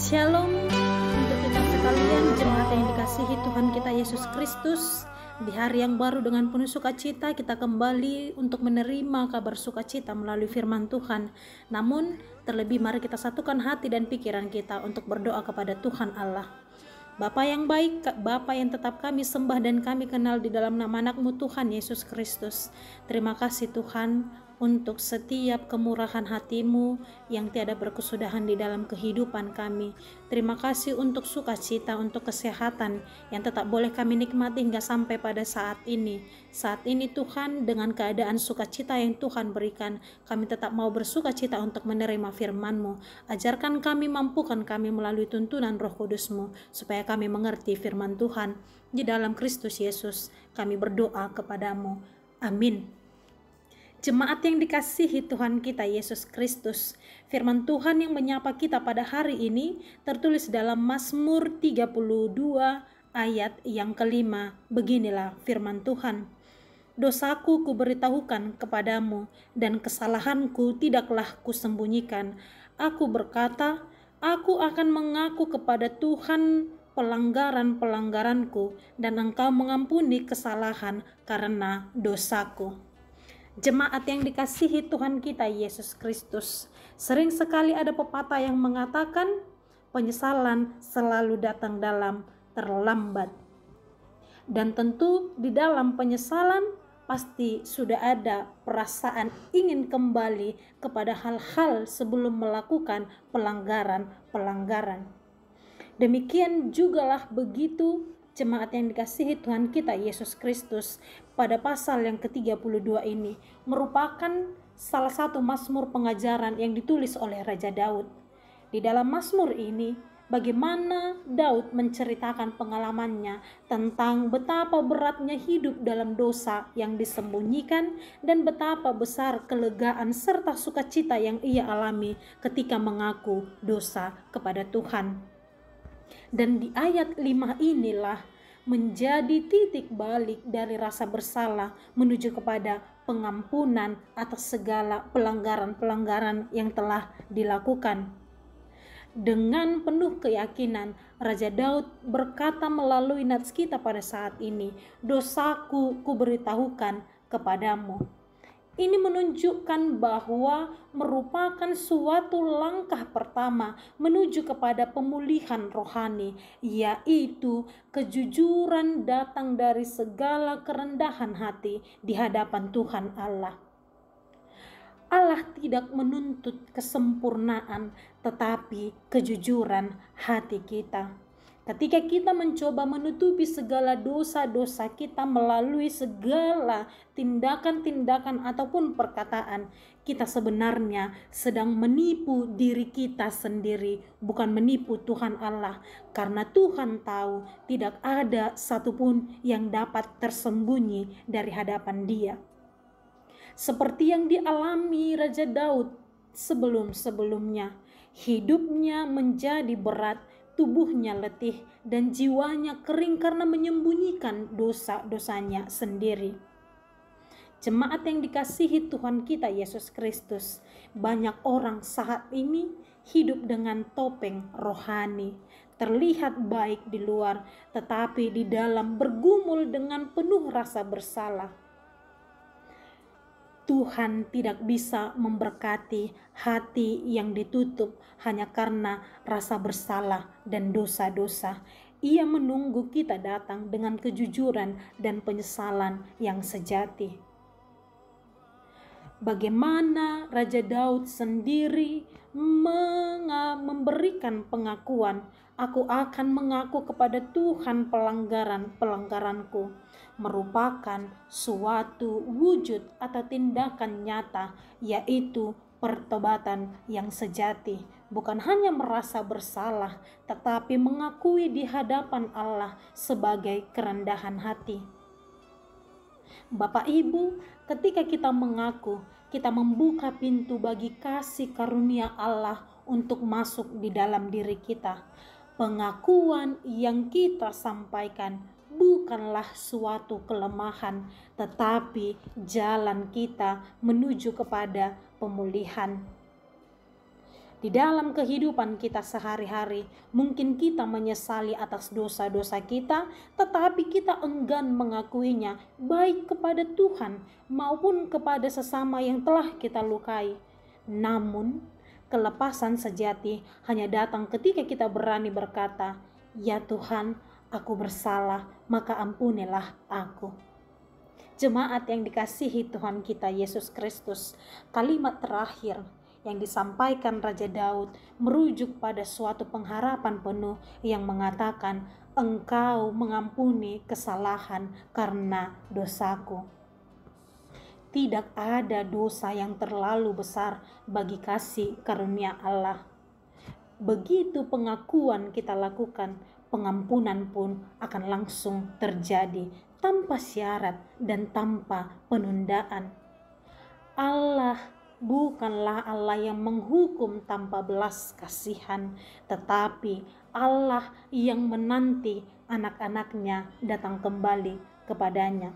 Shalom untuk kita sekalian, jemaat yang dikasihi Tuhan kita Yesus Kristus. Di hari yang baru dengan penuh sukacita kita kembali untuk menerima kabar sukacita melalui firman Tuhan. Namun terlebih mari kita satukan hati dan pikiran kita untuk berdoa kepada Tuhan Allah. Bapa yang baik, Bapa yang tetap kami sembah dan kami kenal di dalam nama anak-Mu Tuhan Yesus Kristus. Terima kasih Tuhan untuk setiap kemurahan hati-Mu yang tiada berkesudahan di dalam kehidupan kami. Terima kasih untuk sukacita, untuk kesehatan yang tetap boleh kami nikmati hingga sampai pada saat ini. Saat ini Tuhan, dengan keadaan sukacita yang Tuhan berikan, kami tetap mau bersukacita untuk menerima firman-Mu. Ajarkan kami, mampukan kami melalui tuntunan Roh Kudus-Mu, supaya kami mengerti firman Tuhan. Di dalam Kristus Yesus kami berdoa kepadamu. Amin. Jemaat yang dikasihi Tuhan kita Yesus Kristus, firman Tuhan yang menyapa kita pada hari ini tertulis dalam Mazmur 32 ayat yang kelima. Beginilah firman Tuhan. Dosaku kuberitahukan kepadamu, dan kesalahanku tidaklah kusembunyikan. Aku berkata, aku akan mengaku kepada Tuhan pelanggaran-pelanggaranku, dan Engkau mengampuni kesalahan karena dosaku. Jemaat yang dikasihi Tuhan kita Yesus Kristus, sering sekali ada pepatah yang mengatakan penyesalan selalu datang dalam terlambat. Dan tentu di dalam penyesalan pasti sudah ada perasaan ingin kembali kepada hal-hal sebelum melakukan pelanggaran-pelanggaran. Demikian jugalah begitu jemaat yang dikasihi Tuhan kita Yesus Kristus, pada pasal yang ke-32 ini merupakan salah satu mazmur pengajaran yang ditulis oleh Raja Daud. Di dalam mazmur ini, bagaimana Daud menceritakan pengalamannya tentang betapa beratnya hidup dalam dosa yang disembunyikan dan betapa besar kelegaan serta sukacita yang ia alami ketika mengaku dosa kepada Tuhan. Dan di ayat 5 inilah menjadi titik balik dari rasa bersalah menuju kepada pengampunan atas segala pelanggaran-pelanggaran yang telah dilakukan. Dengan penuh keyakinan, Raja Daud berkata melalui nats kita pada saat ini, dosaku kuberitahukan kepadamu. Ini menunjukkan bahwa merupakan suatu langkah pertama menuju kepada pemulihan rohani, yaitu kejujuran datang dari segala kerendahan hati di hadapan Tuhan Allah. Allah tidak menuntut kesempurnaan, tetapi kejujuran hati kita. Ketika kita mencoba menutupi segala dosa-dosa kita melalui segala tindakan-tindakan ataupun perkataan, kita sebenarnya sedang menipu diri kita sendiri, bukan menipu Tuhan Allah. Karena Tuhan tahu tidak ada satupun yang dapat tersembunyi dari hadapan Dia. Seperti yang dialami Raja Daud sebelum-sebelumnya, hidupnya menjadi berat, tubuhnya letih, dan jiwanya kering karena menyembunyikan dosa-dosanya sendiri. Jemaat yang dikasihi Tuhan kita Yesus Kristus, banyak orang saat ini hidup dengan topeng rohani, terlihat baik di luar, tetapi di dalam bergumul dengan penuh rasa bersalah. Tuhan tidak bisa memberkati hati yang ditutup hanya karena rasa bersalah dan dosa-dosa. Ia menunggu kita datang dengan kejujuran dan penyesalan yang sejati. Bagaimana Raja Daud sendiri memberikan pengakuan, aku akan mengaku kepada Tuhan pelanggaran-pelanggaranku, merupakan suatu wujud atau tindakan nyata, yaitu pertobatan yang sejati. Bukan hanya merasa bersalah, tetapi mengakui di hadapan Allah sebagai kerendahan hati. Bapak Ibu, ketika kita mengaku, kita membuka pintu bagi kasih karunia Allah untuk masuk di dalam diri kita. Pengakuan yang kita sampaikan bukanlah suatu kelemahan, tetapi jalan kita menuju kepada pemulihan. Di dalam kehidupan kita sehari-hari, mungkin kita menyesali atas dosa-dosa kita, tetapi kita enggan mengakuinya baik kepada Tuhan maupun kepada sesama yang telah kita lukai. Namun, kelepasan sejati hanya datang ketika kita berani berkata, "Ya Tuhan, aku bersalah, maka ampunilah aku." Jemaat yang dikasihi Tuhan kita Yesus Kristus, kalimat terakhir yang disampaikan Raja Daud merujuk pada suatu pengharapan penuh yang mengatakan, "Engkau mengampuni kesalahan karena dosaku." Tidak ada dosa yang terlalu besar bagi kasih karunia Allah. Begitu pengakuan kita lakukan, pengampunan pun akan langsung terjadi tanpa syarat dan tanpa penundaan. Allah bukanlah Allah yang menghukum tanpa belas kasihan, tetapi Allah yang menanti anak-anaknya datang kembali kepadanya.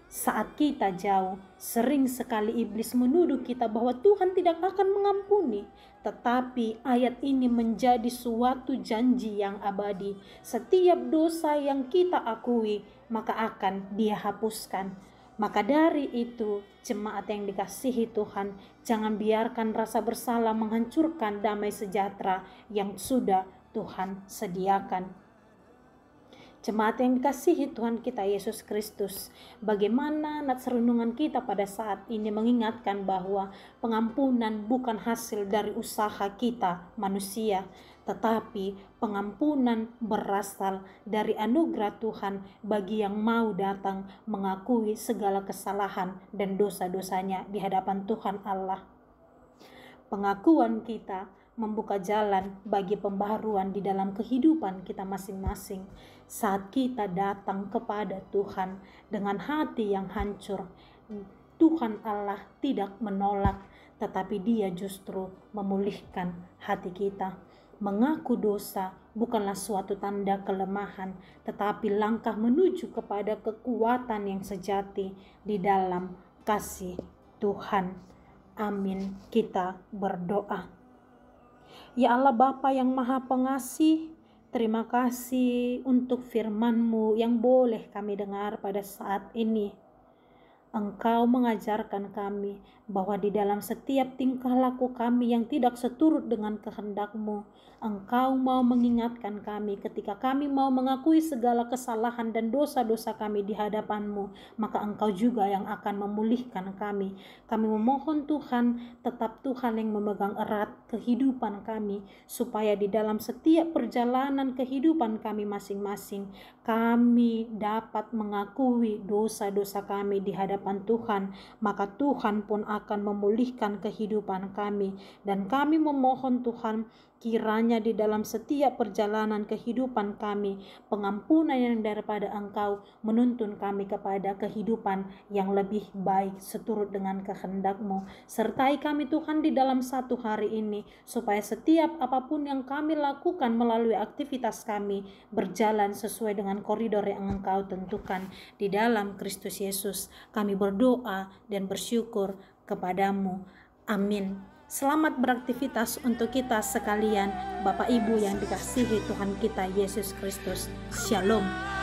Saat kita jauh, sering sekali iblis menuduh kita bahwa Tuhan tidak akan mengampuni. Tetapi ayat ini menjadi suatu janji yang abadi. Setiap dosa yang kita akui, maka akan Dia hapuskan. Maka dari itu, jemaat yang dikasihi Tuhan, jangan biarkan rasa bersalah menghancurkan damai sejahtera yang sudah Tuhan sediakan. Jemaat yang dikasihi Tuhan kita Yesus Kristus, bagaimana nats renungan kita pada saat ini mengingatkan bahwa pengampunan bukan hasil dari usaha kita manusia, tetapi pengampunan berasal dari anugerah Tuhan bagi yang mau datang mengakui segala kesalahan dan dosa-dosanya di hadapan Tuhan Allah. Pengakuan kita membuka jalan bagi pembaharuan di dalam kehidupan kita masing-masing. Saat kita datang kepada Tuhan dengan hati yang hancur, Tuhan Allah tidak menolak, tetapi Dia justru memulihkan hati kita. Mengaku dosa bukanlah suatu tanda kelemahan, tetapi langkah menuju kepada kekuatan yang sejati di dalam kasih Tuhan. Amin. Kita berdoa. Ya Allah Bapa yang Maha Pengasih, terima kasih untuk firman-Mu yang boleh kami dengar pada saat ini. Engkau mengajarkan kami bahwa di dalam setiap tingkah laku kami yang tidak seturut dengan kehendak-Mu, Engkau mau mengingatkan kami ketika kami mau mengakui segala kesalahan dan dosa-dosa kami di hadapan-Mu, maka Engkau juga yang akan memulihkan kami. Kami memohon Tuhan, tetap Tuhan yang memegang erat kehidupan kami, supaya di dalam setiap perjalanan kehidupan kami masing-masing, kami dapat mengakui dosa-dosa kami di hadapan Tuhan, maka Tuhan pun akan memulihkan kehidupan kami. Dan kami memohon Tuhan, kiranya di dalam setiap perjalanan kehidupan kami, pengampunan yang daripada Engkau menuntun kami kepada kehidupan yang lebih baik seturut dengan kehendak-Mu. Sertai kami Tuhan di dalam satu hari ini, supaya setiap apapun yang kami lakukan melalui aktivitas kami berjalan sesuai dengan koridor yang Engkau tentukan. Di dalam Kristus Yesus kami berdoa dan bersyukur kepadamu. Amin. Selamat beraktivitas untuk kita sekalian, Bapak Ibu yang dikasihi Tuhan kita Yesus Kristus. Shalom.